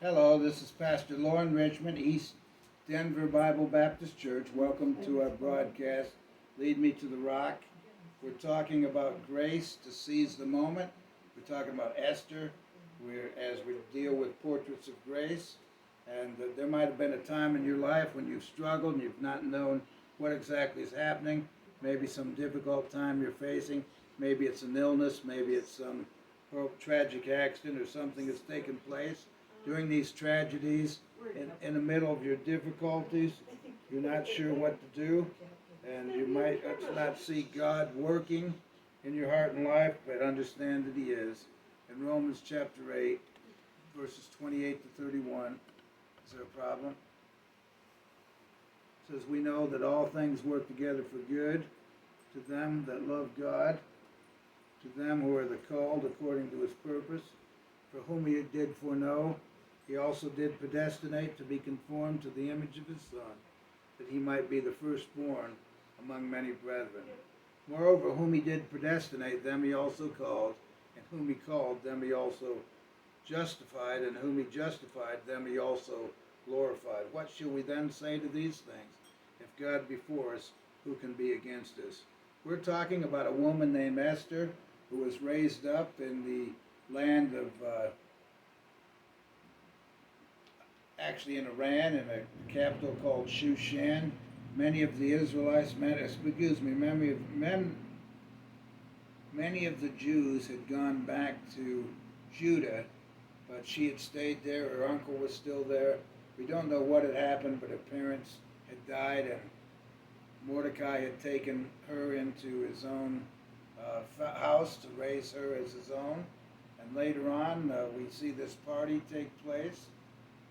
Hello, this is Pastor Lauren Richmond, East Denver Bible Baptist Church. Welcome to our broadcast, Lead Me to the Rock. We're talking about grace to seize the moment. We're talking about Esther, as we deal with portraits of grace. And there might have been a time in your life when you've struggled and you've not known what exactly is happening. Maybe some difficult time you're facing. Maybe it's an illness. Maybe it's some tragic accident or something that's taken place. During these tragedies, in the middle of your difficulties, you're not sure what to do, and you might not see God working in your heart and life, but understand that He is. In Romans chapter 8, verses 28 to 31, is there a problem? It says, we know that all things work together for good to them that love God, to them who are the called according to His purpose, for whom He did foreknow, He also did predestinate to be conformed to the image of His Son, that He might be the firstborn among many brethren. Moreover, whom He did predestinate, them He also called, and whom He called, them He also justified, and whom He justified, them He also glorified. What shall we then say to these things? If God be for us, who can be against us? We're talking about a woman named Esther, who was raised up in the land of actually in Iran, in a capital called Shushan. Many of the Israelites, many of the Jews had gone back to Judah, but she had stayed there. Her uncle was still there. We don't know what had happened, but her parents had died, and Mordecai had taken her into his own house to raise her as his own. And later on, we see this party take place.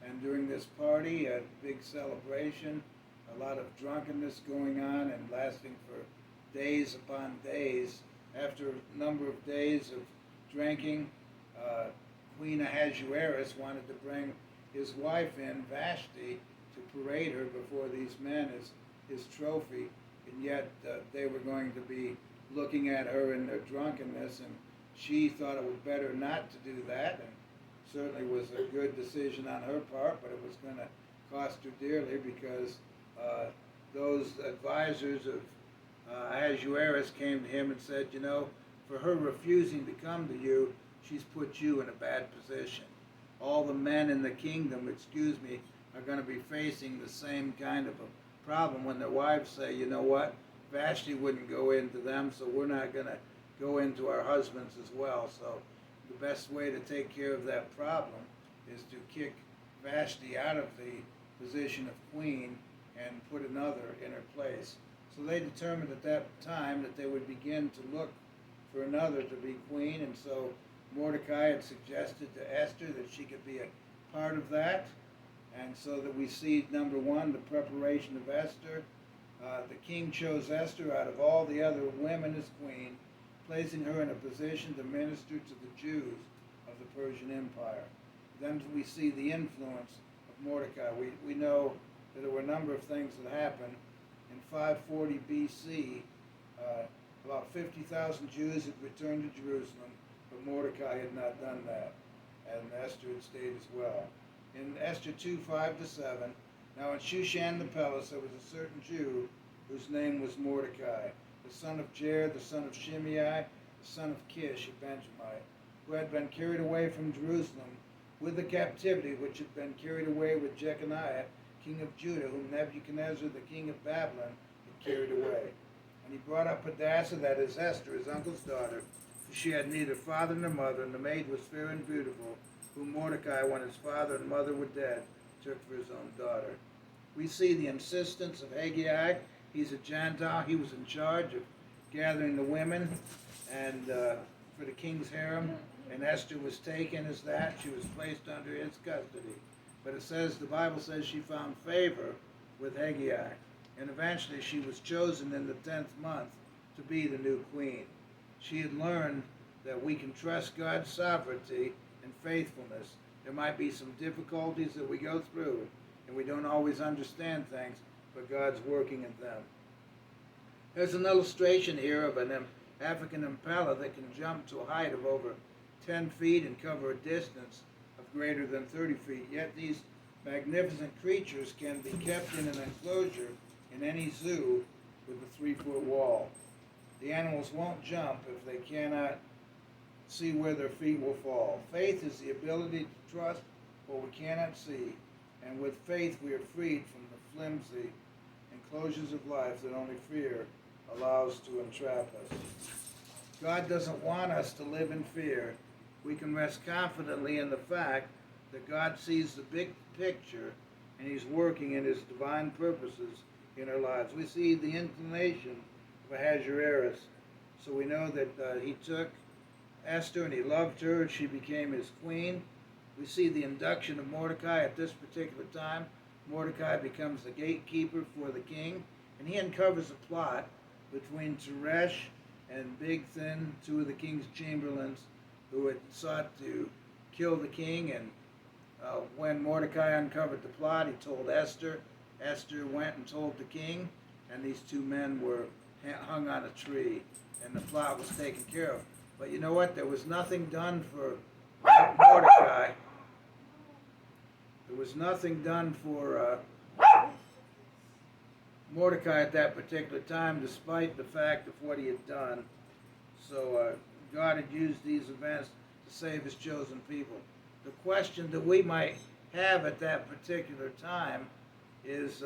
And during this party, a big celebration, a lot of drunkenness going on and lasting for days upon days. After a number of days of drinking, Queen Ahasuerus wanted to bring his wife in, Vashti, to parade her before these men as his trophy. And yet they were going to be looking at her in their drunkenness, and she thought it was better not to do that. And certainly was a good decision on her part, but it was going to cost her dearly because those advisors of Ahasuerus came to him and said, you know, for her refusing to come to you, she's put you in a bad position. All the men in the kingdom, are going to be facing the same kind of a problem when their wives say, you know what, Vashti wouldn't go into them, so we're not going to go into our husbands as well. So the best way to take care of that problem is to kick Vashti out of the position of queen and put another in her place. So they determined at that time that they would begin to look for another to be queen, and so Mordecai had suggested to Esther that she could be a part of that. And so that we see, number one, the preparation of Esther. The king chose Esther out of all the other women as queen, placing her in a position to minister to the Jews of the Persian Empire. Then we see the influence of Mordecai. We know that there were a number of things that happened. In 540 BC, about 50,000 Jews had returned to Jerusalem, but Mordecai had not done that, and Esther had stayed as well. In Esther 2:5-7, now in Shushan the palace there was a certain Jew whose name was Mordecai, the son of Jair, the son of Shimei, the son of Kish, a Benjamite, who had been carried away from Jerusalem with the captivity which had been carried away with Jeconiah, king of Judah, whom Nebuchadnezzar, the king of Babylon, had carried away. And he brought up Hadassah, that is Esther, his uncle's daughter, for she had neither father nor mother, and the maid was fair and beautiful, whom Mordecai, when his father and mother were dead, took for his own daughter. We see the insistence of Haggai. He's a Gentile. He was in charge of gathering the women and for the king's harem, and Esther was taken as that. She was placed under his custody. But it says, the Bible says she found favor with Haggai, and eventually she was chosen in the 10th month to be the new queen. She had learned that we can trust God's sovereignty and faithfulness. There might be some difficulties that we go through, and we don't always understand things, but God's working in them. There's an illustration here of an African impala that can jump to a height of over 10 feet and cover a distance of greater than 30 feet. Yet these magnificent creatures can be kept in an enclosure in any zoo with a 3-foot wall. The animals won't jump if they cannot see where their feet will fall. Faith is the ability to trust what we cannot see, and with faith we are freed from the flimsy enclosures of life that only fear allows to entrap us. God doesn't want us to live in fear. We can rest confidently in the fact that God sees the big picture and He's working in His divine purposes in our lives. We see the inclination of Ahasuerus, so we know that he took Esther and he loved her and she became his queen. We see the induction of Mordecai at this particular time. Mordecai becomes the gatekeeper for the king, and he uncovers a plot between Teresh and Bigthan, two of the king's chamberlains, who had sought to kill the king. And when Mordecai uncovered the plot, he told Esther. Esther went and told the king, and these two men were hung on a tree, and the plot was taken care of. But you know what? There was nothing done for Mordecai. There was nothing done for Mordecai at that particular time, despite the fact of what he had done. So God had used these events to save His chosen people. The question that we might have at that particular time is,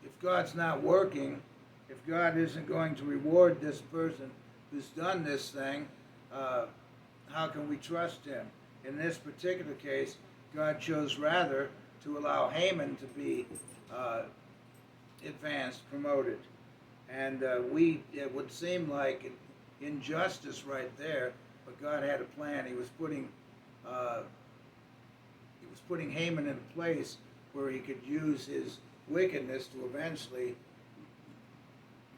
if God's not working, if God isn't going to reward this person who's done this thing, how can we trust Him? In this particular case, God chose rather to allow Haman to be advanced, promoted. And it would seem like injustice right there, but God had a plan. He was putting Haman in a place where he could use his wickedness to eventually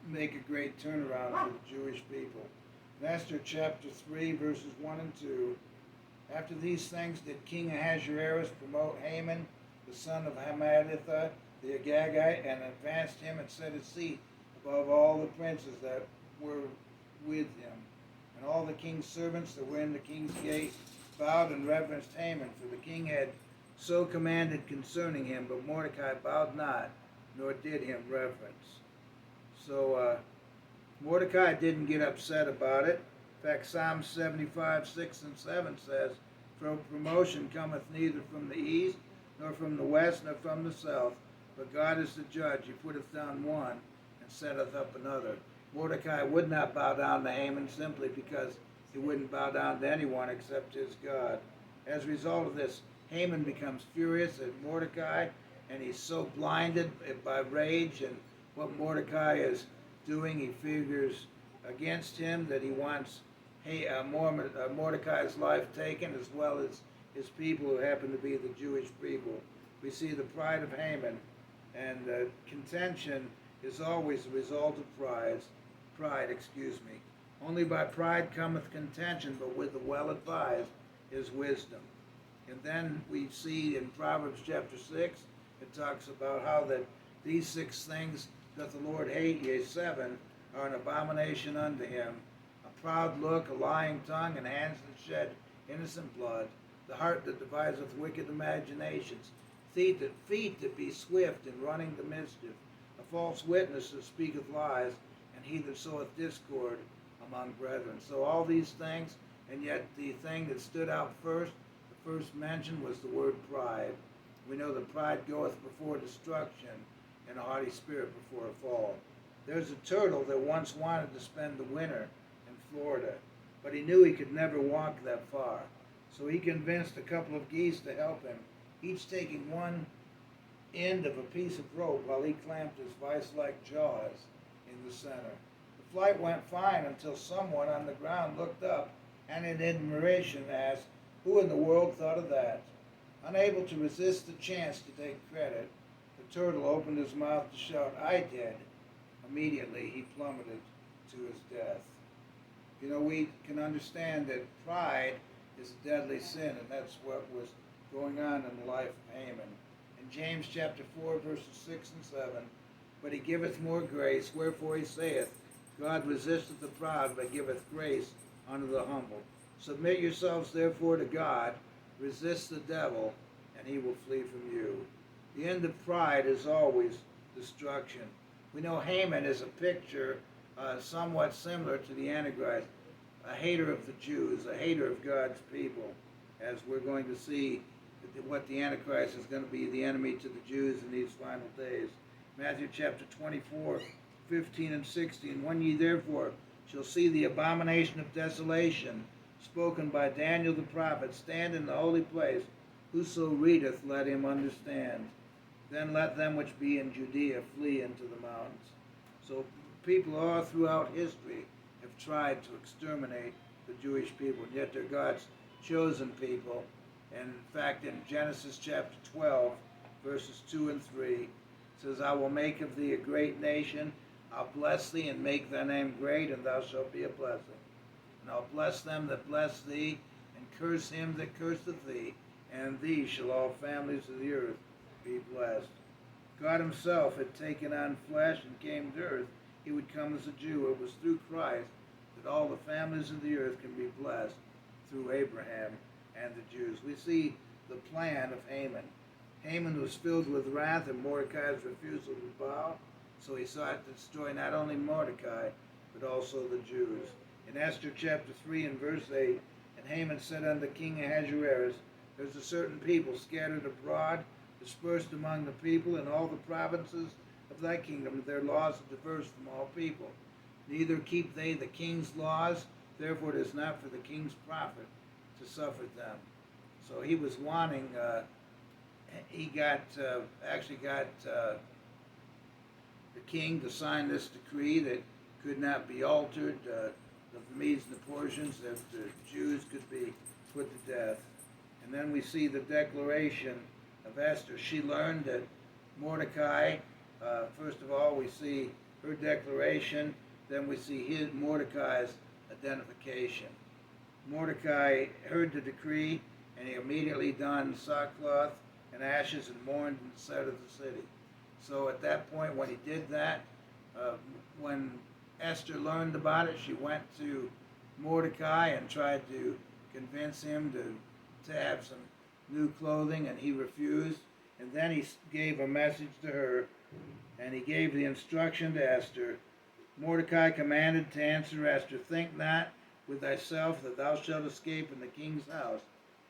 make a great turnaround for the Jewish people. In Esther chapter 3, verses 1 and 2, after these things did King Ahasuerus promote Haman, the son of Hammedatha, the Agagite, and advanced him and set his seat above all the princes that were with him. And all the king's servants that were in the king's gate bowed and reverenced Haman, for the king had so commanded concerning him, but Mordecai bowed not, nor did him reverence. So Mordecai didn't get upset about it. In fact, Psalm 75, 6 and 7 says, "For promotion cometh neither from the east, nor from the west, nor from the south, but God is the judge. He putteth down one, and setteth up another." Mordecai would not bow down to Haman simply because he wouldn't bow down to anyone except his God. As a result of this, Haman becomes furious at Mordecai, and he's so blinded by rage and what Mordecai is doing. He figures against him that he wants Mordecai's life taken, as well as his people who happen to be the Jewish people. We see the pride of Haman, and contention is always the result of pride. Only by pride cometh contention, but with the well-advised is wisdom. And then we see in Proverbs chapter 6, it talks about how that these 6 things doth the Lord hate, yea, 7 are an abomination unto him: a proud look, a lying tongue, and hands that shed innocent blood, the heart that deviseth wicked imaginations, feet that be swift in running to mischief, a false witness that speaketh lies, and he that soweth discord among brethren. So all these things, and yet the thing that stood out first, the first mention, was the word pride. We know that pride goeth before destruction, and a haughty spirit before a fall. There's a turtle that once wanted to spend the winter in Florida, but he knew he could never walk that far. So he convinced a couple of geese to help him, each taking one end of a piece of rope while he clamped his vice-like jaws in the center. The flight went fine until someone on the ground looked up and in admiration asked, "Who in the world thought of that?" Unable to resist the chance to take credit, the turtle opened his mouth to shout, "I did." Immediately he plummeted to his death. You know, we can understand that pride is a deadly sin, and that's what was going on in the life of Haman. In James chapter 4, verses 6 and 7, "But he giveth more grace, wherefore he saith, God resisteth the proud, but giveth grace unto the humble. Submit yourselves therefore to God, resist the devil, and he will flee from you. The end of pride is always destruction. We know Haman is a picture somewhat similar to the Antichrist, a hater of the Jews, a hater of God's people, as we're going to see what the Antichrist is going to be, the enemy to the Jews in these final days. Matthew chapter 24, 15 and 16. When ye therefore shall see the abomination of desolation, spoken by Daniel the prophet, stand in the holy place, whoso readeth, let him understand. Then let them which be in Judea flee into the mountains. So people all throughout history have tried to exterminate the Jewish people, and yet they're God's chosen people. And in fact, in Genesis chapter 12, verses 2 and 3, it says, I will make of thee a great nation, I'll bless thee and make thy name great, and thou shalt be a blessing. And I'll bless them that bless thee, and curse him that curseth thee, and thee shall all families of the earth be blessed. God himself had taken on flesh and came to earth. He would come as a Jew. It was through Christ that all the families of the earth can be blessed through Abraham and the Jews. We see the plan of Haman. Haman was filled with wrath at Mordecai's refusal to bow, so he sought to destroy not only Mordecai, but also the Jews. In Esther chapter 3 and verse 8, and Haman said unto King Ahasuerus, there's a certain people scattered abroad, dispersed among the people in all the provinces of thy kingdom. Their laws are diverse from all people. Neither keep they the king's laws, therefore it is not for the king's profit to suffer them. So he was wanting, he actually got the king to sign this decree that could not be altered, the Medes and the Persians, that the Jews could be put to death. And then we see the declaration of Esther. She learned that Mordecai, first of all, we see her declaration, then we see Mordecai's identification. Mordecai heard the decree, and he immediately donned sackcloth and ashes and mourned in the sight of the city. So at that point, when he did that, when Esther learned about it, she went to Mordecai and tried to convince him to have some new clothing, and he refused. And then he gave a message to her, and he gave the instruction to Esther. Mordecai commanded to answer Esther, think not with thyself that thou shalt escape in the king's house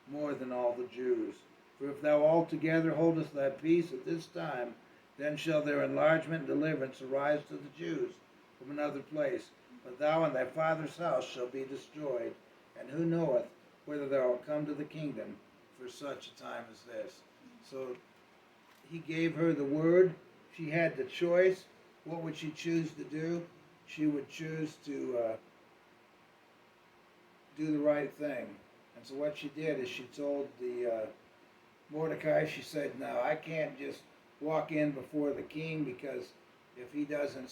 more than all the Jews. For if thou altogether holdest thy peace at this time, then shall their enlargement and deliverance arise to the Jews from another place. But thou and thy father's house shall be destroyed. And who knoweth whether thou wilt come to the kingdom for such a time as this? So he gave her the word. She had the choice. What would she choose to do? She would choose to do the right thing. And so what she did is she told the Mordecai, she said, no, I can't just walk in before the king, because if he doesn't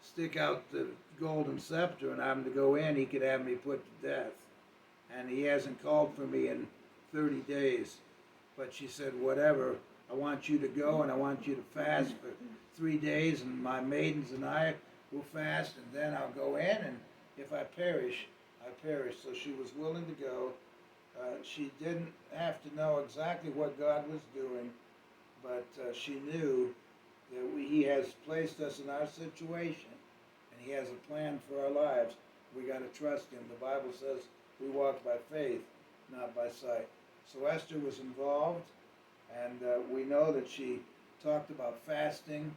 stick out the golden scepter and I'm to go in, he could have me put to death. And he hasn't called for me in 30 days. But she said, whatever, I want you to go, and I want you to fast for 3 days, and my maidens and I will fast, and then I'll go in, and if I perish, I perish. So she was willing to go. She didn't have to know exactly what God was doing, but she knew that he has placed us in our situation, and he has a plan for our lives. We got to trust him. The Bible says we walk by faith, not by sight. So Esther was involved, and we know that she talked about fasting.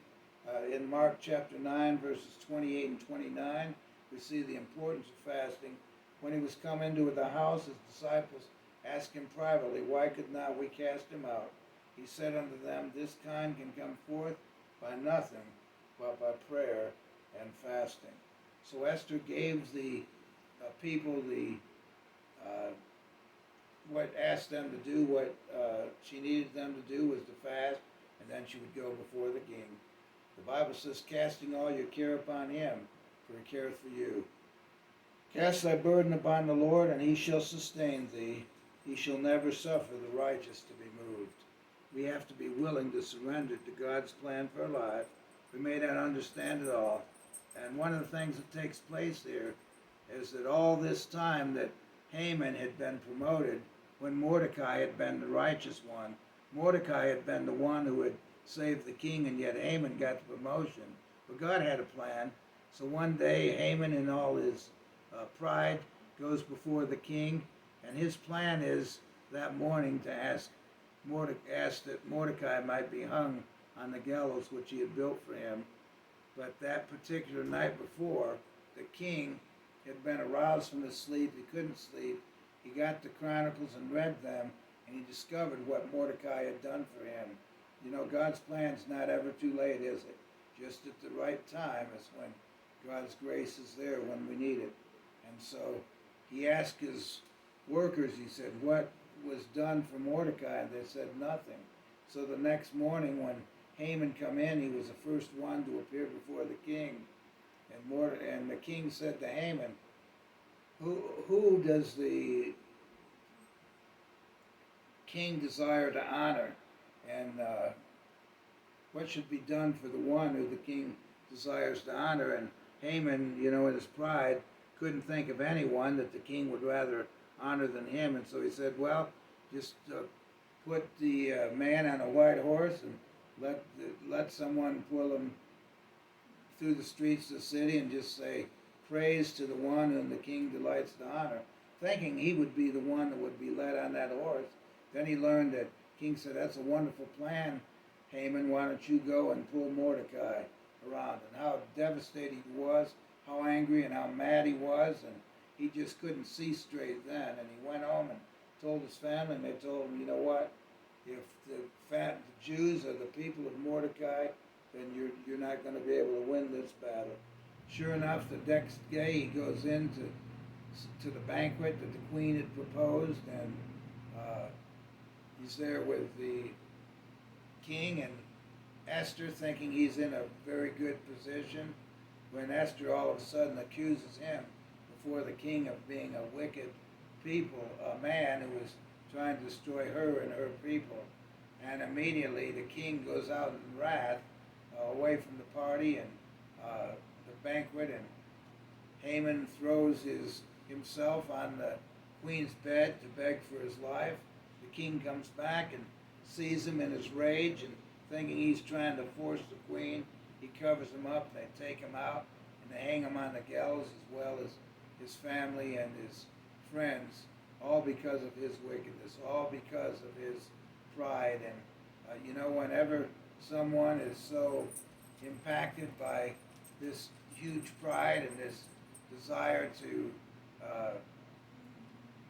In Mark chapter 9, verses 28 and 29, we see the importance of fasting. When he was come into the house, his disciples asked him privately, why could not we cast him out? He said unto them, this kind can come forth by nothing but by prayer and fasting. So Esther gave the people what asked them to do, what she needed them to do was to fast, and then she would go before the king. The Bible says, casting all your care upon him, for he careth for you. Cast thy burden upon the Lord, and he shall sustain thee. He shall never suffer the righteous to be moved. We have to be willing to surrender to God's plan for our life. We may not understand it all. And one of the things that takes place here is that all this time that Haman had been promoted when Mordecai had been the righteous one. Mordecai had been the one who had saved the king, and yet Haman got the promotion. But God had a plan. So one day, Haman, in all his pride, goes before the king, and his plan is that morning to ask that Mordecai might be hung on the gallows which he had built for him. But that particular night before, the king had been aroused from his sleep. He couldn't sleep. He got the Chronicles and read them, and he discovered what Mordecai had done for him. You know, God's plan's not ever too late, is it? Just at the right time is when God's grace is there when we need it. And so he asked his workers, he said, what was done for Mordecai? And they said nothing. So the next morning when Haman come in, he was the first one to appear before the king. And the king said to Haman, who does the king desire to honor? And what should be done for the one who the king desires to honor? And Haman, you know, in his pride, couldn't think of anyone that the king would rather honor than him. And so he said, well, just put the man on a white horse and let someone pull him through the streets of the city and just say, praise to the one whom the king delights to honor, thinking he would be the one that would be led on that horse. Then he learned that king said, that's a wonderful plan, Haman, why don't you go and pull Mordecai around? And how devastated he was, how angry and how mad he was, and he just couldn't see straight then. And he went home and told his family, and they told him, you know what, if the Jews are the people of Mordecai, then you're not going to be able to win this battle. Sure enough, the next day he goes into the banquet that the queen had proposed, and he's there with the king and Esther, thinking he's in a very good position, when Esther all of a sudden accuses him before the king of being a wicked people, a man who was trying to destroy her and her people. And immediately the king goes out in wrath away from the party and the banquet, and Haman throws himself on the queen's bed to beg for his life. The king comes back and sees him in his rage, and thinking he's trying to force the queen, he covers him up, and they take him out, and they hang him on the gallows, as well as his family and his friends, all because of his wickedness, all because of his pride. And you know, whenever someone is so impacted by this huge pride and this desire to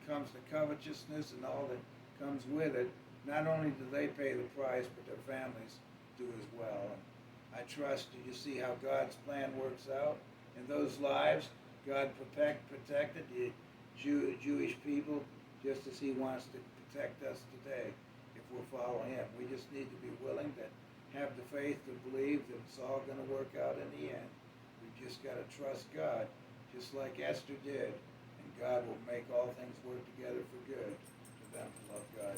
comes to covetousness and all that comes with it, not only do they pay the price, but their families do as well. And I trust you see how God's plan works out in those lives. God protected the Jewish people just as he wants to protect us today if we'll follow him. We just need to be willing to have the faith to believe that it's all going to work out in the end. We just got to trust God, just like Esther did, and God will make all things work together for good to them who love God.